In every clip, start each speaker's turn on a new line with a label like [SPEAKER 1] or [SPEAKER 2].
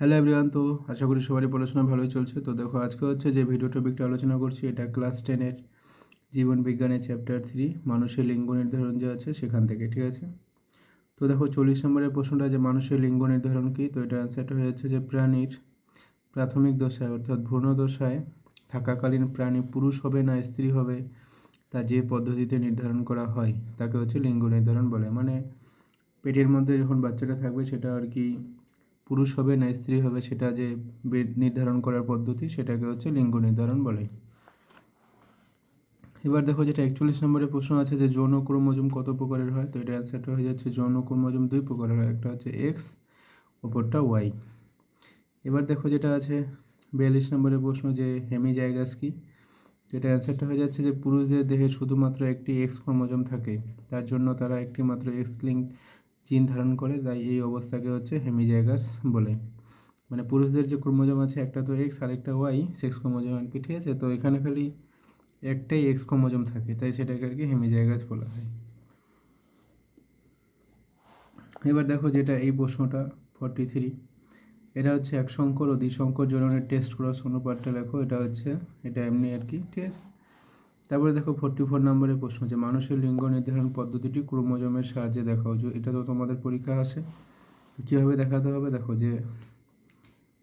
[SPEAKER 1] Hello everyone, তো আশা করি সবারই পড়াশোনা ভালোই চলছে। তো দেখো, আজকে হচ্ছে যে ভিডিও টপিকটা আলোচনা করছি, এটা ক্লাস 10-এর জীবন বিজ্ঞানের চ্যাপ্টার 3 মানুষের লিঙ্গ নির্ধারণ যে আছে সেখান থেকে, ঠিক আছে। তো দেখো 40 নম্বরের প্রশ্নটা যে মানুষের লিঙ্গ নির্ধারণ কী, তো এটা অ্যান্সারটা হয়ে যাচ্ছে যে প্রাণীর প্রাথমিক দশায় অর্থাৎ ভ্রূণ দশায় থাকাকালীন প্রাণী পুরুষ হবে না স্ত্রী হবে তা যে পদ্ধতিতে নির্ধারণ করা হয় তাকে হচ্ছে লিঙ্গ নির্ধারণ বলে। মানে পেটের মধ্যে যখন বাচ্চাটা থাকবে সেটা আর কি পুরুষ হবে না স্ত্রী হবে সেটা যে নির্ধারণ করার পদ্ধতি সেটাকে হচ্ছে লিঙ্গ নির্ধারণ বলে। এবার দেখো, যেটা 41 নম্বরের প্রশ্ন আছে যে যৌন ক্রোমোজোম কত প্রকারের হয়, তো এটা অ্যান্সারটা হয়ে যাচ্ছে যৌন ক্রোমোজোম 2 প্রকারের হয়, একটা হচ্ছে এক্স, অপরটা ওয়াই। এবার দেখো যেটা আছে 42 নম্বরের প্রশ্ন যে হেমিজাইগাস কি, যেটা অ্যান্সারটা হয়ে যাচ্ছে যে পুরুষদের দেহে শুধুমাত্র একটি এক্স ক্রোমোজোম থাকে, তার জন্য তারা একটি মাত্র এক্স লিঙ্ক জিন ধারণ করে, তাই এই অবস্থাকে হচ্ছে হেমিজাইগাস বলে। মানে পুরুষদের যে ক্রোমোজোম আছে একটা তো এক্স আর একটা ওয়াই, সেক্স ক্রোমোজোম আর কি, ঠিক আছে। তো এখানে খালি একটাই এক্স ক্রোমোজোম থাকে, তাই সেটাকে আর কি হেমিজাইগাস বলা হয়। এবার দেখো যেটা এই প্রশ্নটা 43, এটা হচ্ছে এক সংকর ও দ্বিসংকর জননের টেস্ট ক্রস অনুপাতটা লেখো, এটা এমনি আর কি, ঠিক আছে। তারপরে দেখো 44 নম্বরের প্রশ্ন যে মানুষের লিঙ্গ নির্ধারণ পদ্ধতিটি ক্রোমোজোমের সাহায্যে দেখাও, যে এটা তো তোমাদের পরীক্ষা আসে। তো কীভাবে দেখাতে হবে, দেখো যে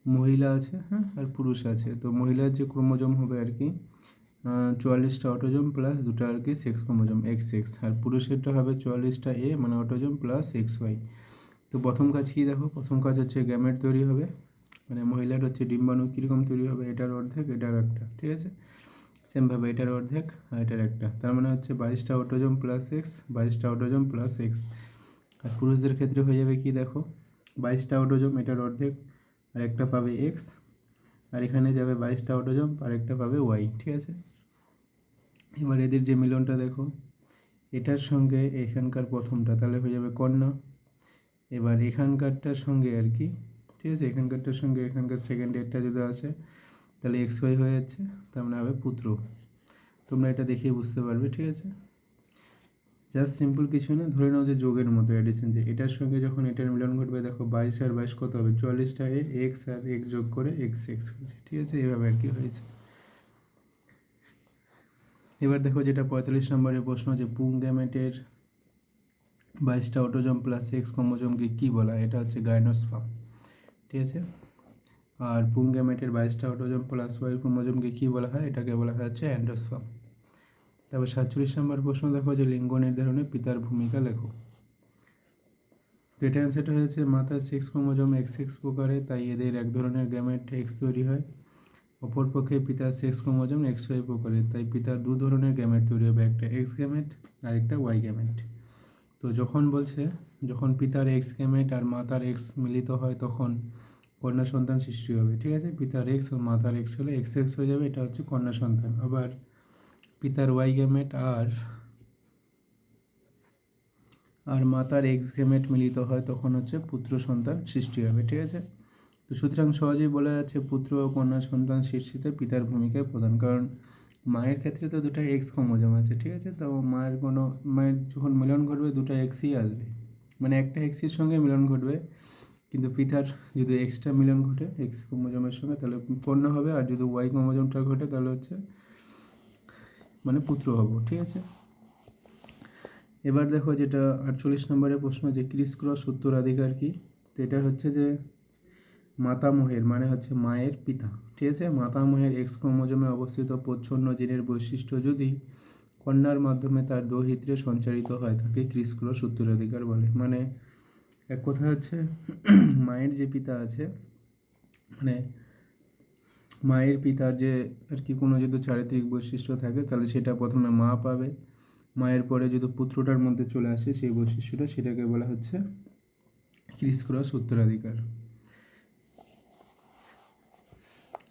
[SPEAKER 1] মহিলা আছে, হ্যাঁ, আর পুরুষ আছে। তো মহিলার যে ক্রোমোজোম হবে আর কি 44টা অটোজোম প্লাস দুটো আর কি সেক্স ক্রোমোজোম এক্স এক্স, আর পুরুষেরটা হবে 44টা এ মানে অটোজোম প্লাস এক্স ওয়াই। তো প্রথম কাজ কি, দেখো প্রথম কাজ হচ্ছে গ্যামেট তৈরি হবে, মানে মহিলার হচ্ছে ডিম্বাণু কীরকম তৈরি হবে, এটার অর্ধেক এটার একটা, ঠিক আছে। সেমভাবে এটার অর্ধেক আর এটার একটা, তার মানে হচ্ছে 22টা অটোজোম প্লাস এক্স, 22টা অটোজোম প্লাস এক্স। আর পুরুষদের ক্ষেত্রে হয়ে যাবে কি, দেখো 22টা অটোজোম এটার অর্ধেক আর একটা পাবে এক্স, আর এখানে যাবে 22টা অটোজোম আর একটা পাবে ওয়াই, ঠিক আছে। এবার এদের যে মিলনটা দেখো, এটার সঙ্গে এখানকার প্রথমটা তাহলে হয়ে যাবে কন্যা, এবার এখানকারটার সঙ্গে আর কি, ঠিক আছে, এখানকারটার সঙ্গে এখানকার সেকেন্ড এরটা যদি আসে তাহলে এক্স ওয়াই হয়ে যাচ্ছে, তার মানে হবে পুত্র। তোমরা এটা দেখিয়ে বুঝতে পারবে, ঠিক আছে। জাস্ট সিম্পল কিছু না, ধরে নাও যে যোগের মতো এডিশন, যে এটার সঙ্গে যখন এটার মিলন ঘটবে, দেখো 22 আর 22 কত হবে, 44টা এক্স আর এক্স যোগ করে এক্স এক্স হয়েছে, ঠিক আছে, এইভাবে আর কি হয়েছে। এবার দেখো যেটা 45 নম্বরের প্রশ্ন যে পুংগ্যামেটের 22টা অটোজোম প্লাস এক্স ক্রোমোজোমকে কী বলা হয়, এটা হচ্ছে গাইনোস্পার্ম, ঠিক আছে। আর পুংগ্যামেটের 22টা অটোজোম প্লাস ওয়াই ক্রোমোজোমকে কী বলা হয়, এটাকে বলা হয় হচ্ছে অ্যান্ডোস্পার্ম। তারপর 47 নম্বর প্রশ্ন দেখো যে লিঙ্গ নির্ধারণে পিতার ভূমিকা লেখো, তো এটা অ্যান্সারটা হয়েছে মাতার সেক্স ক্রোমোজোম এক্স এক্স প্রকারে, তাই এদের এক ধরনের গ্যামেট এক্স তৈরি হয়। অপরপক্ষে পিতার সেক্স ক্রোমোজোম এক্স ওয়াই প্রকারের, তাই পিতার দু ধরনের গ্যামেট তৈরি হবে, একটা এক্স গ্যামেট আর একটা ওয়াই গ্যামেট। তো যখন পিতার এক্স গ্যামেট আর মাতার এক্স মিলিত হয় তখন কন্যা সন্তান সৃষ্টি হবে, ঠিক আছে। পিতার এক্স ও মাতার এক্স হলে এক্স এক্স হয়ে যাবে, এটা হচ্ছে কন্যা সন্তান। আবার পিতার ওয়াই গ্যামেট আর মাতার এক্স গ্যামেট মিলিত হয় তখন হচ্ছে পুত্র সন্তান সৃষ্টি হবে, ঠিক আছে। তো সুতরাং সহজেই বলা যাচ্ছে পুত্র ও কন্যা সন্তান সৃষ্টিতে পিতার ভূমিকা প্রধান, কারণ মায়ের ক্ষেত্রে তো দুটো এক্স ক্রোমোজোম আছে, ঠিক আছে। তো মায়ের যখন মিলন ঘটবে দুটো এক্সই আসবে, মানে একটা এক্সের সঙ্গে মিলন ঘটবে, কিন্তু পিতার যদি এক্সটা মিলন ঘটে এক্স ক্রোমোজোমের সঙ্গে তাহলে কন্যা হবে, আর যদি ওয়াই ক্রোমোজোমটা ঘটে তাহলে হচ্ছে মানে পুত্র হব, ঠিক আছে। এবার দেখো যেটা 48 নম্বরের প্রশ্ন যে ক্রিস ক্রস উত্তরাধিকার কি, তো এটা হচ্ছে যে মাতামহের মানে হচ্ছে মায়ের পিতা, ঠিক আছে, মাতামহের এক্স ক্রোমোজোমে অবস্থিত প্রচ্ছন্ন জিনের বৈশিষ্ট্য যদি কন্যার মাধ্যমে তার দৌহিত্রে সঞ্চারিত হয় তাকে ক্রিস ক্রস উত্তরাধিকার বলে। মানে এক কথা হচ্ছে মায়ের যে পিতা আছে, মানে মায়ের পিতার যে আর কি কোনো যদি চারিত্রিক বৈশিষ্ট্য থাকে তাহলে সেটা প্রথমে মা পাবে, মায়ের পরে যদি পুত্রটার মধ্যে চলে আসে সেই বৈশিষ্ট্যটা, সেটাকে বলা হচ্ছে ক্রিস ক্রস উত্তরাধিকার।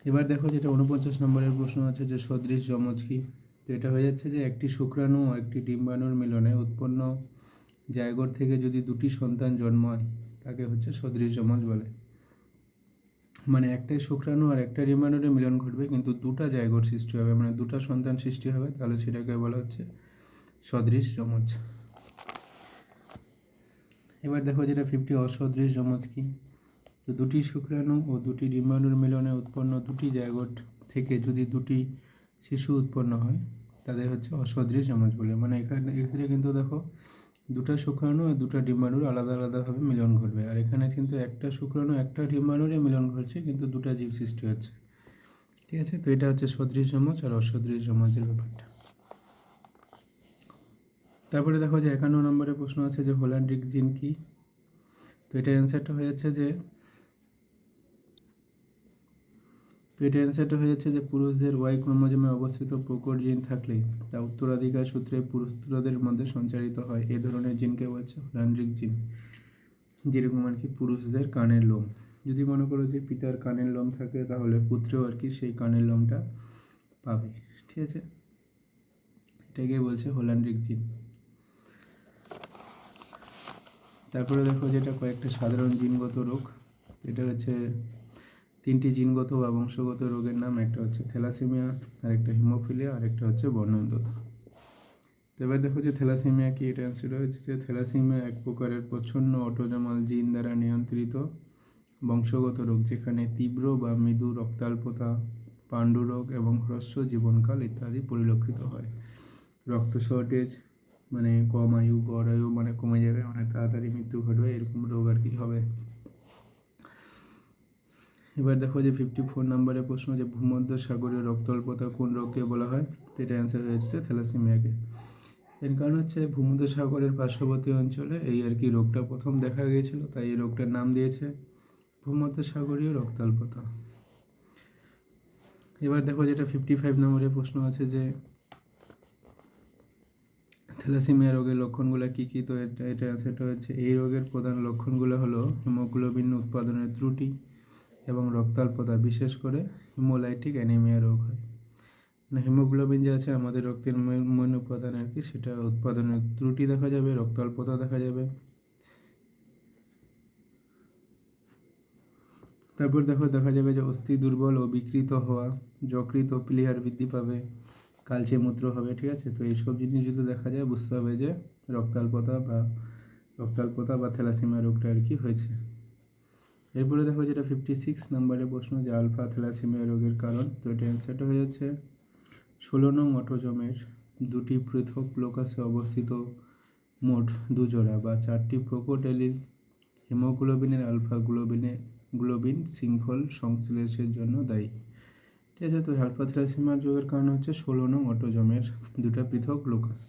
[SPEAKER 1] এবার দেখো যেটা 49 নম্বরের প্রশ্ন আছে যে সদৃশ যমজ কি, তো এটা হয়ে যাচ্ছে যে একটি শুক্রাণু ও একটি ডিম্বাণুর মিলনে উৎপন্ন জায়গোট থেকে যদি দুটি সন্তান জন্মায় তাকে হচ্ছে সদৃশ যমজ বলে। মানে একটাই শুক্রাণু আর একটা ডিম্বাণুর মিলন ঘটবে কিন্তু দুটা জায়গোট সৃষ্টি হবে, মানে দুটা সন্তান সৃষ্টি হবে, তাহলে সেটাকে বলা হচ্ছে সদৃশ যমজ। এবার দেখো যেটা 50 অসদৃশ যমজ কি, তো তো দুটি শুক্রাণু ও দুটি ডিম্বাণুর মিলনে উৎপন্ন দুটি জায়গোট থেকে যদি দুটি শিশু উৎপন্ন হয় তাদের হচ্ছে অসদৃশ যমজ বলে। মানে এখানে কিন্তু দেখো দুটা শুক্রাণু আর দুটা ডিম্বাণুর আলাদা আলাদাভাবে মিলন ঘটবে, আর এখানে কিন্তু একটা শুক্রাণু একটা ডিম্বাণুরই মিলন ঘটছে কিন্তু দুটা জীব সৃষ্টি হচ্ছে। ঠিক আছে, তো এটা হচ্ছে সদৃশ যমজ আর অসদৃশ যমজের ব্যাপারটা। তারপরে দেখো যে 51 নম্বরে প্রশ্ন আছে যে হোল্যান্ডিক জিন কি। তো এটার অ্যান্সারটা হয়ে যাচ্ছে যে পুরুষদের ওয়াই ক্রোমোজোমে অবস্থিত প্রকট জিন থাকলে তা উত্তরাধিকার সূত্রে পুরুষদের মধ্যে সঞ্চারিত হয়। এই ধরনের জিনকে বলছে হোল্যান্ডিক জিন। যেরকম আর কি পুরুষদের কানের লোম, যদি মনে করো যে পিতার কানের লোম থাকে তাহলে পুত্রও আর কি সেই কানের লোমটা পাবে। ঠিক আছে, এটাকে বলছে হোল্যান্ডিক জিন। তারপরে দেখো যেটা কয়েকটা সাধারণ জিনগত রোগ, এটা হচ্ছে 3টি জিনগত বা বংশগত রোগের নাম। একটা হচ্ছে থ্যালাসেমিয়া, আরেকটা হিমোফিলিয়া, আরেকটা হচ্ছে বর্ণান্ধতা। তো এবার দেখো যে থ্যালাসেমিয়া কি, এটা অ্যান্সার হচ্ছে যে থ্যালাসেমিয়া এক প্রকারের প্রচ্ছন্ন অটোজোমাল জিন দ্বারা নিয়ন্ত্রিত বংশগত রোগ, যেখানে তীব্র বা মৃদু রক্তাল্পতা, পাণ্ডুরোগ এবং হ্রস্ব জীবনকাল ইত্যাদি পরিলক্ষিত হয়। রক্ত শর্টেজ মানে কম আয়ু, গড় আয়ু মানে কমে যাবে, অনেক তাড়াতাড়ি মৃত্যু ঘটবে, এরকম রোগ আর কি হবে। এবার দেখো যে 54 নম্বরের প্রশ্ন যে ভূমধ্য সাগরীয় রক্তাল্পতা কোন রোগকে বলা হয়। তো এটা অ্যান্সার হচ্ছে থ্যালাসেমিয়াকে। এর কারণ হচ্ছে ভূমধ্য সাগরের পার্শ্ববর্তী অঞ্চলে এই আর কি রোগটা প্রথম দেখা গিয়েছিল, তাই এই রোগটার নাম দিয়েছে ভূমধ্য সাগরীয় রক্তাল্পতা। এবার দেখো যেটা 55 নম্বরের প্রশ্ন আছে যে থ্যালাসেমিয়া রোগের লক্ষণগুলো কী কী। তো সেটা হচ্ছে এই রোগের প্রধান লক্ষণগুলো হলো হিমোগ্লোবিন উৎপাদনের ত্রুটি এবং রক্তাল্পতা, বিশেষ করে হিমোলাইটিক অ্যানিমিয়া রোগ হয়। মানে হিমোগ্লোবিন যে আছে আমাদের রক্তের মেন উপাদান আর কি, সেটা উৎপাদনের ত্রুটি দেখা যাবে, রক্তাল্পতা দেখা যাবে। তারপর দেখা যাবে যে অস্থি দুর্বল ও বিকৃত হওয়া, যকৃৎ ও প্লিহার বৃদ্ধি পাবে, কালচে মূত্র হবে। ঠিক আছে, তো এইসব জিনিস যদি দেখা যায় বুঝতে হবে যে রক্তাল্পতা বা থ্যালাসেমিয়া রোগটা আর কি হয়েছে। এরপরে দেখো যেটা 56 নম্বরের প্রশ্ন যে আলফা থ্যালাসেমিয়া রোগের কারণ। তো এটা অ্যান্সারটা হয়ে যাচ্ছে 16 নং অটোজোমের দুটি পৃথক লোকাসে অবস্থিত মোট 2 জোড়া বা 4টি প্রকট এলিল হিমোগ্লোবিনের আলফা গ্লোবিন শৃঙ্খল সংশ্লেষের জন্য দায়ী। ঠিক আছে, তো আলফা থ্যালাসেমিয়া রোগের কারণ হচ্ছে 16 নং অটোজোমের দুটা পৃথক লোকাস।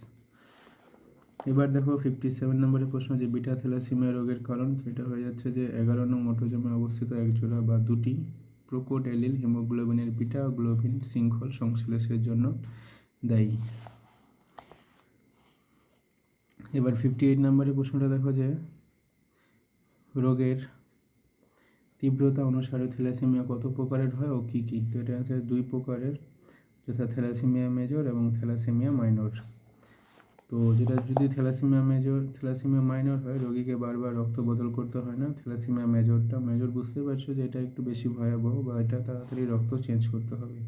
[SPEAKER 1] এবার দেখো 57 নম্বরের প্রশ্ন যে বিটা থ্যালাসেমিয়া রোগের কারণ। এটা হয়ে যাচ্ছে যে 11 নং অটোজোমে অবস্থিত এক জোড়া বা দুটি প্রকট এলিল হিমোগ্লোবিনের বিটা গ্লোবিন শৃঙ্খল সংশ্লেষের জন্য দায়ী। এবার 58 নম্বরের প্রশ্নটা দেখো যে রোগের তীব্রতা অনুসারে থ্যালাসেমিয়া কত প্রকারের হয় ও কী কী। তো এটা হচ্ছে 2 প্রকারের, যথা থ্যালাসেমিয়া মেজর এবং থ্যালাসেমিয়া মাইনর। তো যেটা যদি থ্যালাসেমিয়া মাইনর হয় রোগীকে বারবার রক্ত বদল করতে হয় না। থ্যালাসেমিয়া মেজর বুঝতে পারছো যে এটা একটু বেশি ভয়াবহ বা এটা তাড়াতাড়ি রক্ত চেঞ্জ করতে হবে,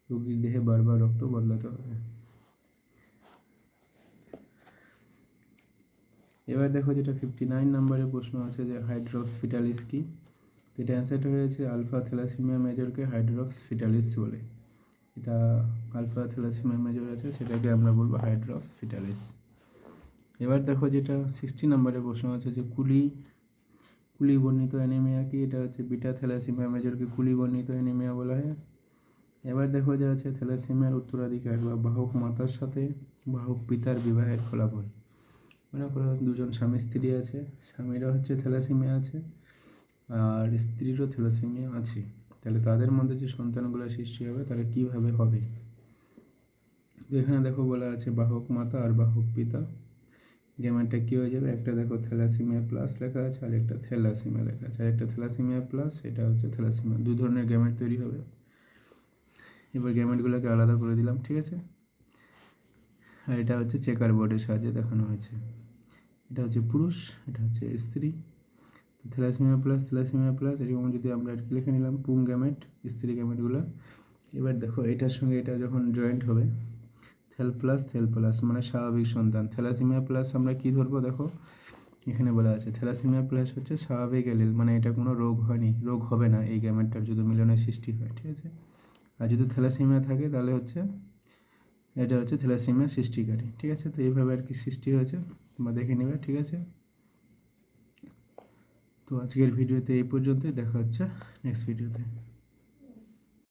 [SPEAKER 1] রোগীর দেহে বারবার রক্ত বদলাতে হবে। এবার দেখো যেটা 59 নম্বরের প্রশ্ন আছে যে হাইড্রক্স ফিটালিস কি। এটা অ্যান্সারটা হয়েছে আলফা থ্যালাসেমিয়া মেজরকে হাইড্রক্স ফিটালিস বলে। এটা আলফা থ্যালাসেমিয়া মেজর আছে সেটাকে আমরা বলবো হাইড্রক্স ফিটালিস। এবার দেখো যেটা 60 নম্বরের প্রশ্ন আছে যে কুলি বর্ণিত অ্যানিমিয়া কি। এটা হচ্ছে বিটা থ্যালাসেমিয়া মেজরকে কুলি বর্ণিত অ্যানিমিয়া বলা হয়। এবার দেখো যে আছে থ্যালাসেমিয়ার উত্তরাধিকার বা বাহক মাতার সাথে বাহক পিতার বিবাহের ফলাফল। মনে করো দুজন স্বামী স্ত্রী আছে, স্বামীরা হচ্ছে থ্যালাসেমিয়া আছে আর স্ত্রীরও থ্যালাসেমিয়া আছে, তাহলে তাদের মধ্যে যে সন্তানগুলো সৃষ্টি হবে তাহলে কীভাবে হবে। এখানে দেখো বলা আছে বাহক মাতা আর বাহক পিতা, গ্যামেটটা কী হয়ে যাবে, একটা দেখো থ্যালাসেমিয়া প্লাস লেখা আছে আর একটা থ্যালাসেমিয়া লেখা আছে, আর একটা থ্যালাসেমিয়া প্লাস, এটা হচ্ছে থ্যালাসেমিয়া, 2 ধরনের গ্যামেট তৈরি হবে। এবার গ্যামেটগুলোকে আলাদা করে দিলাম। ঠিক আছে, আর এটা হচ্ছে চেকার বোর্ডের সাহায্যে দেখানো হয়েছে। এটা হচ্ছে পুরুষ, এটা হচ্ছে স্ত্রী। থ্যালাসেমিয়া প্লাস এরকম যদি আমরা আর কি লিখে নিলাম পুং গ্যামেট, স্ত্রী গ্যামেটগুলো। এবার দেখো এটার সঙ্গে এটা যখন জয়েন্ট হবে থেল প্লাস মানে স্বাভাবিক সন্তান। থ্যালাসেমিয়া প্লাস আমরা কি ধরবো, দেখো এখানে বলা আছে থ্যালাসেমিয়া প্লাস হচ্ছে স্বাভাবিক এলিল, মানে এটা কোনো রোগ হয়নি, রোগ হবে না এই গ্যামেটটার যদি মিলনের সৃষ্টি হয়, ঠিক আছে। আর যদি থ্যালাসেমিয়া থাকে তাহলে হচ্ছে এটা হচ্ছে থ্যালাসেমিয়া সৃষ্টিকারী, ঠিক আছে। তো এইভাবে আর কি সৃষ্টি হয়েছে, তোমরা দেখে নেবে, ঠিক আছে। তো আজকের ভিডিওতে এই পর্যন্তই, দেখা হচ্ছে নেক্সট ভিডিওতে।